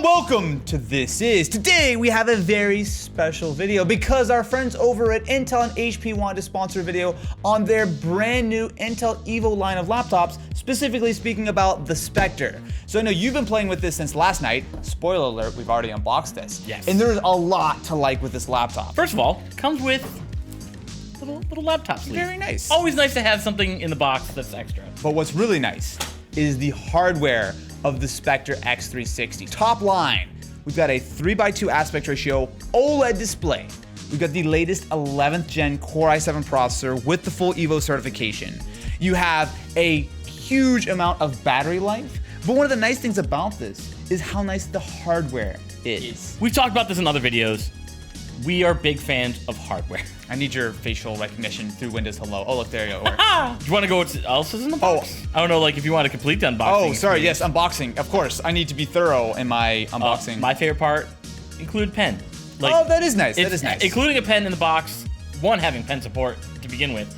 and welcome to This Is. Today we have a very special video because our friends over at Intel and HP wanted to sponsor a video on their brand new Intel Evo line of laptops, specifically speaking about the Spectre. So I know you've been playing with this since last night. Spoiler alert, we've already unboxed this. Yes. And there's a lot to like with this laptop. First of all, comes with little laptop sleeve. Very nice. Always nice to have something in the box that's extra. But what's really nice is the hardware of the Spectre X360. Top line, we've got a 3:2 aspect ratio OLED display. We've got the latest 11th gen Core i7 processor with the full Evo certification. You have a huge amount of battery life, but one of the nice things about this is how nice the hardware is. We've talked about this in other videos. We are big fans of hardware. I need your facial recognition through Windows Hello. Oh, look, there you go. Do you want to go what else is in the box? Oh. I don't know, like if you want to complete the unboxing. Oh, sorry, please. yes, unboxing. Of course, I need to be thorough in my unboxing. My favorite part, include pen. Oh, that is nice, that is nice. Including a pen in the box, one, having pen support to begin with,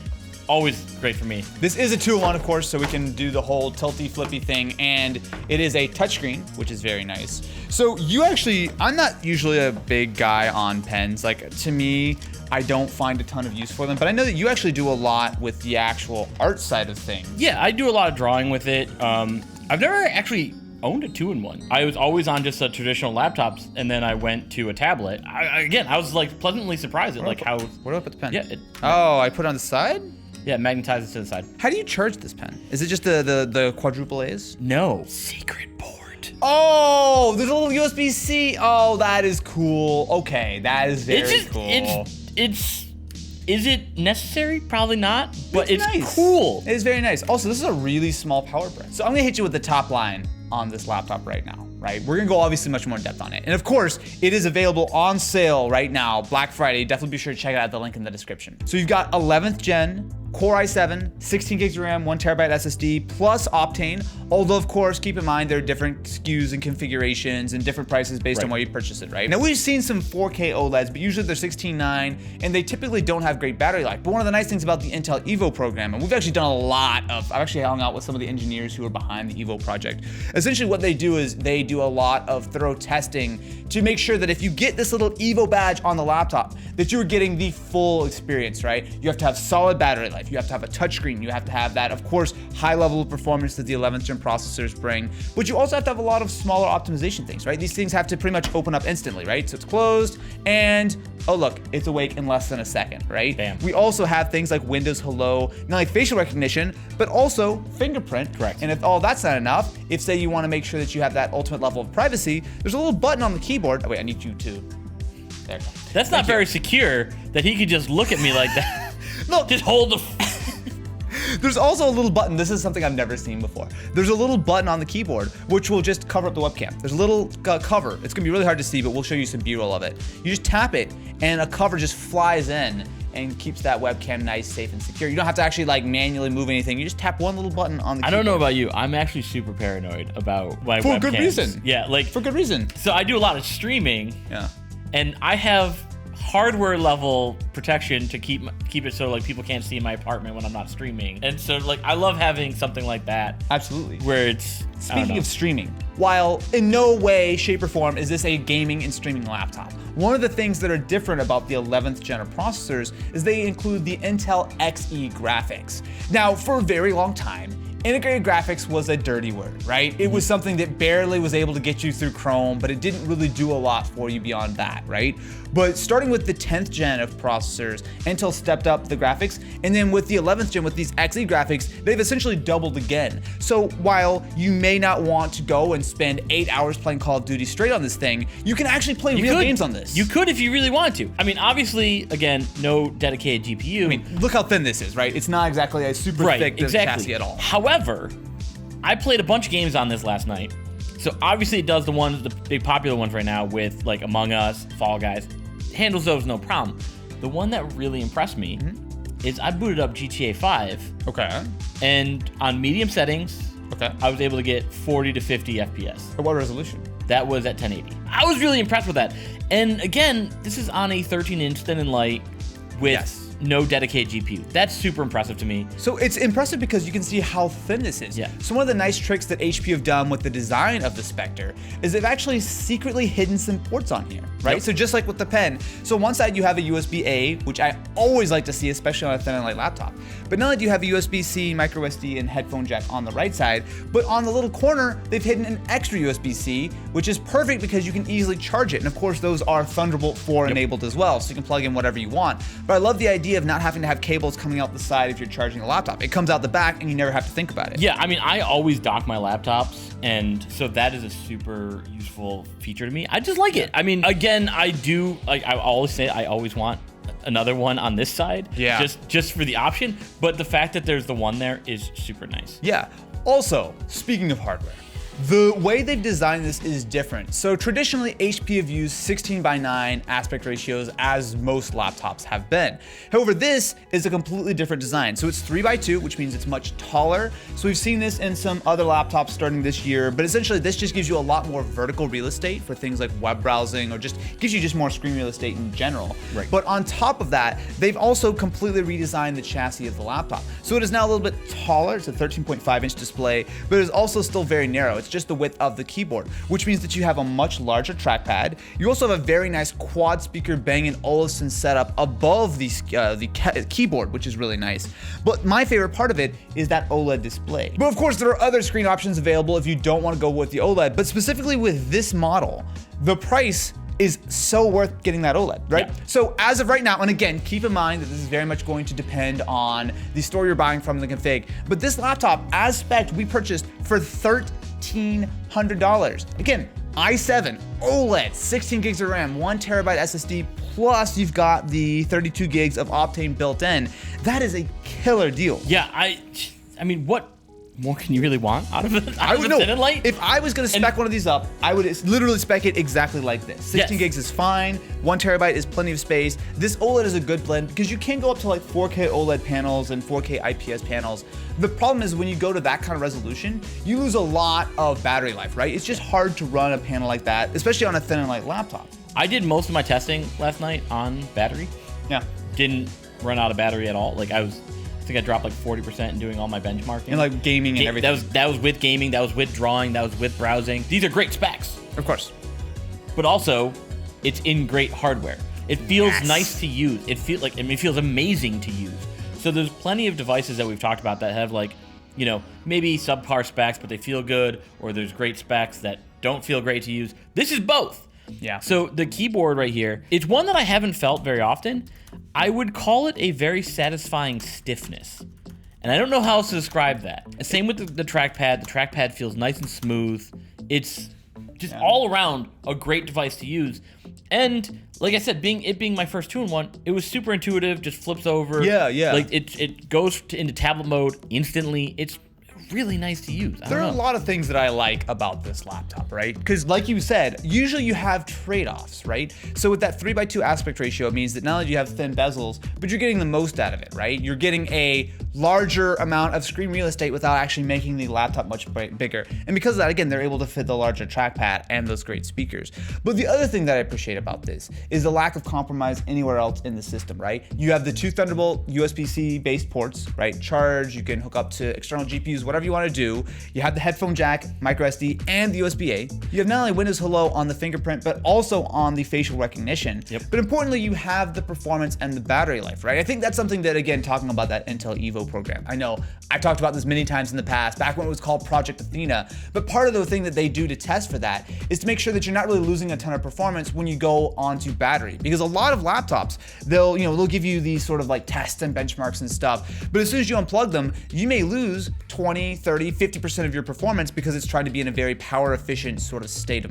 always great for me. This is a 2-in-1, of course, so we can do the whole tilty flippy thing, and it is a touchscreen, which is very nice. So you actually, I'm not usually a big guy on pens. Like, to me, I don't find a ton of use for them, but I know that you actually do a lot with the actual art side of things. Yeah, I do a lot of drawing with it. I've never actually owned a 2-in-1. I was always on just a traditional laptops, and then I went to a tablet. I was like pleasantly surprised at like how. Where do I put the pen? Yeah. Oh, I put it on the side? Yeah, it magnetizes to the side. How do you charge this pen? Is it just the quadruple A's? No. Secret port. Oh, there's a little USB-C. Oh, that is cool. Okay, that is very cool. Is it necessary? Probably not, but it's nice. cool. It is very nice. Also, this is a really small power brick. So I'm gonna hit you with the top line on this laptop right now, right? We're gonna go obviously much more in depth on it. And of course, it is available on sale right now, Black Friday. Definitely be sure to check it out, the link in the description. So you've got 11th gen, Core i7, 16 gigs of RAM, 1 terabyte SSD, plus Optane. Although, of course, keep in mind there are different SKUs and configurations and different prices based on where you purchase it, right? Now, we've seen some 4K OLEDs, but usually they're 16:9, and they typically don't have great battery life. But one of the nice things about the Intel Evo program, and we've actually done a lot of, I've actually hung out with some of the engineers who are behind the Evo project. Essentially, what they do is they do a lot of thorough testing to make sure that if you get this little Evo badge on the laptop, that you're getting the full experience, right? You have to have solid battery life. You have to have a touchscreen. You have to have that, of course, high level of performance that the 11th gen processors bring. But you also have to have a lot of smaller optimization things, right? These things have to pretty much open up instantly, right? So it's closed, and oh look, it's awake in less than a second, right? Bam. We also have things like Windows Hello, not only facial recognition, but also fingerprint. Correct. And if all that's not enough, if say you want to make sure that you have that ultimate level of privacy, there's a little button on the keyboard. Oh wait, I need you to. There you go. That's not very secure that he could just look at me like that. Look, just hold the. There's also a little button. This is something I've never seen before. There's a little button on the keyboard which will just cover up the webcam. There's a little cover. It's gonna be really hard to see, but we'll show you some B-roll of it. You just tap it, and a cover just flies in and keeps that webcam nice, safe, and secure. You don't have to actually like manually move anything. You just tap one little button on the keyboard. I don't know about you. I'm actually super paranoid about my webcams. For good reason. Yeah, like For good reason. so I do a lot of streaming. Yeah. And I have hardware level protection to keep it so like people can't see my apartment when I'm not streaming. And so like I love having something like that. Absolutely. Where it's Speaking of streaming, while in no way, shape, or form is this a gaming and streaming laptop, one of the things that are different about the 11th gen of processors is they include the Intel Xe graphics. Now, for a very long time, integrated graphics was a dirty word, right? It was something that barely was able to get you through Chrome, but it didn't really do a lot for you beyond that, right? But starting with the 10th gen of processors, Intel stepped up the graphics, and then with the 11th gen with these Xe graphics, they've essentially doubled again. So while you may not want to go and spend 8 hours playing Call of Duty straight on this thing, you can actually play real games on this. You could if you really wanted to. I mean, obviously, again, no dedicated GPU. I mean, look how thin this is, right? It's not exactly a super thick chassis at all. However, I played a bunch of games on this last night. So obviously it does the big popular ones right now with like Among Us, Fall Guys. Handles those no problem. The one that really impressed me is I booted up GTA 5. Okay. And on medium settings, Okay. I was able to get 40 to 50 FPS. At what resolution? That was at 1080. I was really impressed with that. And again, this is on a 13-inch thin and light with no dedicated GPU. That's super impressive to me. So it's impressive because you can see how thin this is. Yeah. So one of the nice tricks that HP have done with the design of the Spectre is they've actually secretly hidden some ports on here, right? Yep. So just like with the pen. So on one side you have a USB-A, which I always like to see, especially on a thin and light laptop. But not only do you have a USB-C, micro SD, and headphone jack on the right side, but on the little corner, they've hidden an extra USB-C, which is perfect because you can easily charge it. And of course, those are Thunderbolt 4 enabled as well, so you can plug in whatever you want. But I love the idea of not having to have cables coming out the side if you're charging a laptop. It comes out the back and you never have to think about it. Yeah, I mean, I always dock my laptops, and so that is a super useful feature to me. I just like it. I mean, again, I always say I always want another one on this side. Yeah. Just for the option, but the fact that there's the one there is super nice. Yeah. Also, speaking of hardware, the way they've designed this is different. So traditionally, HP have used 16:9 aspect ratios as most laptops have been. However, this is a completely different design. So it's 3:2, which means it's much taller. So we've seen this in some other laptops starting this year, but essentially this just gives you a lot more vertical real estate for things like web browsing, or just gives you just more screen real estate in general. Right. But on top of that, they've also completely redesigned the chassis of the laptop. So it is now a little bit taller. It's a 13.5-inch display, but it is also still very narrow. It's just the width of the keyboard, which means that you have a much larger trackpad. You also have a very nice quad speaker Bang & Olufsen setup above the keyboard, which is really nice. But my favorite part of it is that OLED display. But of course, there are other screen options available if you don't want to go with the OLED, but specifically with this model, the price is so worth getting that OLED, right? Yeah. So as of right now, and again, keep in mind that this is very much going to depend on the store you're buying from, the config, but this laptop, as spec, we purchased for $1,300. Again, i7, OLED, 16 gigs of RAM, 1 terabyte SSD, plus you've got the 32 gigs of Optane built in. That is a killer deal. Yeah, I mean, what more can you really want out of it? I would know. Thin and light? If I was going to spec one of these up, I would literally spec it exactly like this. 16 Yes. gigs is fine. 1 terabyte is plenty of space. This OLED is a good blend because you can go up to like 4K OLED panels and 4K IPS panels. The problem is when you go to that kind of resolution, you lose a lot of battery life, right? It's just hard to run a panel like that, especially on a thin and light laptop. I did most of my testing last night on battery. Yeah. Didn't run out of battery at all. Like I think I dropped like 40% in doing all my benchmarking. And like gaming and everything. That was with gaming, that was with drawing, that was with browsing. These are great specs. Of course. But also, it's in great hardware. It feels Yes. nice to use. It feels amazing to use. So there's plenty of devices that we've talked about that have like, you know, maybe subpar specs, but they feel good, or there's great specs that don't feel great to use. This is both. Yeah. So the keyboard right here, it's one that I haven't felt very often. I would call it a very satisfying stiffness. And I don't know how else to describe that. Same with the trackpad. The trackpad feels nice and smooth. It's just all around a great device to use. And like I said, being my first 2-in-1, it was super intuitive, just flips over. Yeah, yeah. Like it goes into tablet mode instantly. It's really nice to use. There are a lot of things that I like about this laptop, right? Because like you said, usually you have trade-offs, right? So with that 3:2 aspect ratio, it means that not only do you have thin bezels, but you're getting the most out of it, right? You're getting a larger amount of screen real estate without actually making the laptop much bigger. And because of that, again, they're able to fit the larger trackpad and those great speakers. But the other thing that I appreciate about this is the lack of compromise anywhere else in the system, right? You have the 2 Thunderbolt USB-C based ports, right? Charge, you can hook up to external GPUs, whatever you want to do. You have the headphone jack, micro SD, and the USB-A. You have not only Windows Hello on the fingerprint, but also on the facial recognition. Yep. But importantly, you have the performance and the battery life, right? I think that's something that, again, talking about that Intel Evo program. I know I've talked about this many times in the past, back when it was called Project Athena, but part of the thing that they do to test for that is to make sure that you're not really losing a ton of performance when you go onto battery. Because a lot of laptops, they'll give you these sort of like tests and benchmarks and stuff, but as soon as you unplug them, you may lose 20, 30, 50% of your performance because it's trying to be in a very power efficient sort of state of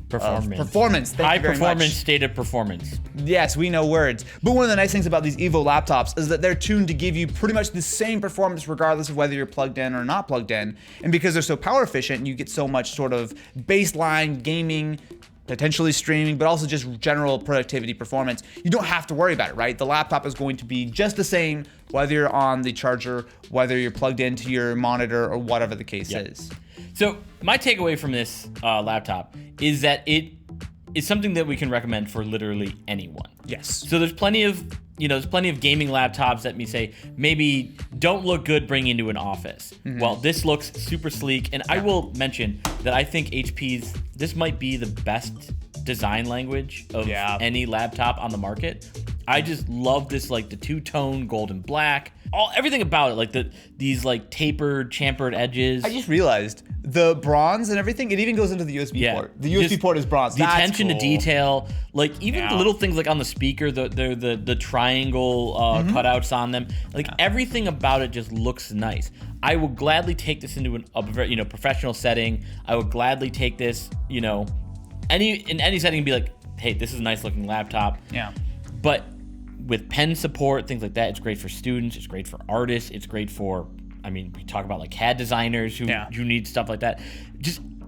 performance. Thank High you very performance, much. state of performance. Yes, we know words. But one of the nice things about these Evo laptops is that they're tuned to give you pretty much the same performance regardless of whether you're plugged in or not plugged in. And because they're so power efficient, you get so much sort of baseline gaming, potentially streaming, but also just general productivity performance. You don't have to worry about it, right? The laptop is going to be just the same whether you're on the charger, whether you're plugged into your monitor, or whatever the case is. So my takeaway from this laptop is that it is something that we can recommend for literally anyone. Yes. So there's plenty of gaming laptops that say maybe don't look good bringing into an office. Well, this looks super sleek, and I will mention that I think this might be the best design language of any laptop on the market. I just love this, like the two-tone golden black, everything about it, like these like tapered, chamfered edges. I just realized the bronze and everything. It even goes into the USB port. The USB port is bronze. The That's attention to detail, like even the little things like on the speaker, the triangle cutouts on them, like everything about it just looks nice. I will gladly take this into a professional setting. I would gladly take this, in any setting and be like, hey, this is a nice looking laptop. Yeah. But with pen support, things like that, it's great for students. It's great for artists. It's great for, we talk about like CAD designers who need stuff like that.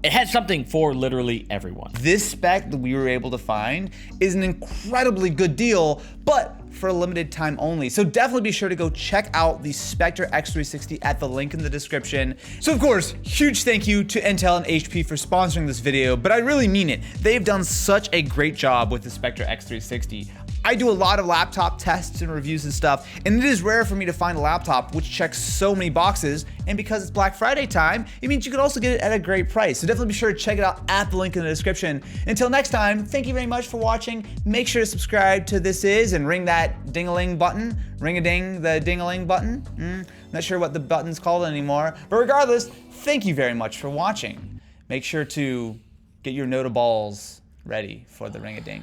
It has something for literally everyone. This spec that we were able to find is an incredibly good deal, but for a limited time only. So definitely be sure to go check out the Spectre X360 at the link in the description. So of course, huge thank you to Intel and HP for sponsoring this video, but I really mean it. They've done such a great job with the Spectre X360. I do a lot of laptop tests and reviews and stuff, and it is rare for me to find a laptop which checks so many boxes, and because it's Black Friday time, it means you can also get it at a great price. So definitely be sure to check it out at the link in the description. Until next time, thank you very much for watching. Make sure to subscribe to This Is and ring that ding-a-ling button. Ring-a-ding the ding-a-ling button. Not sure what the button's called anymore, but regardless, thank you very much for watching. Make sure to get your notaballs ready for the ring-a-ding.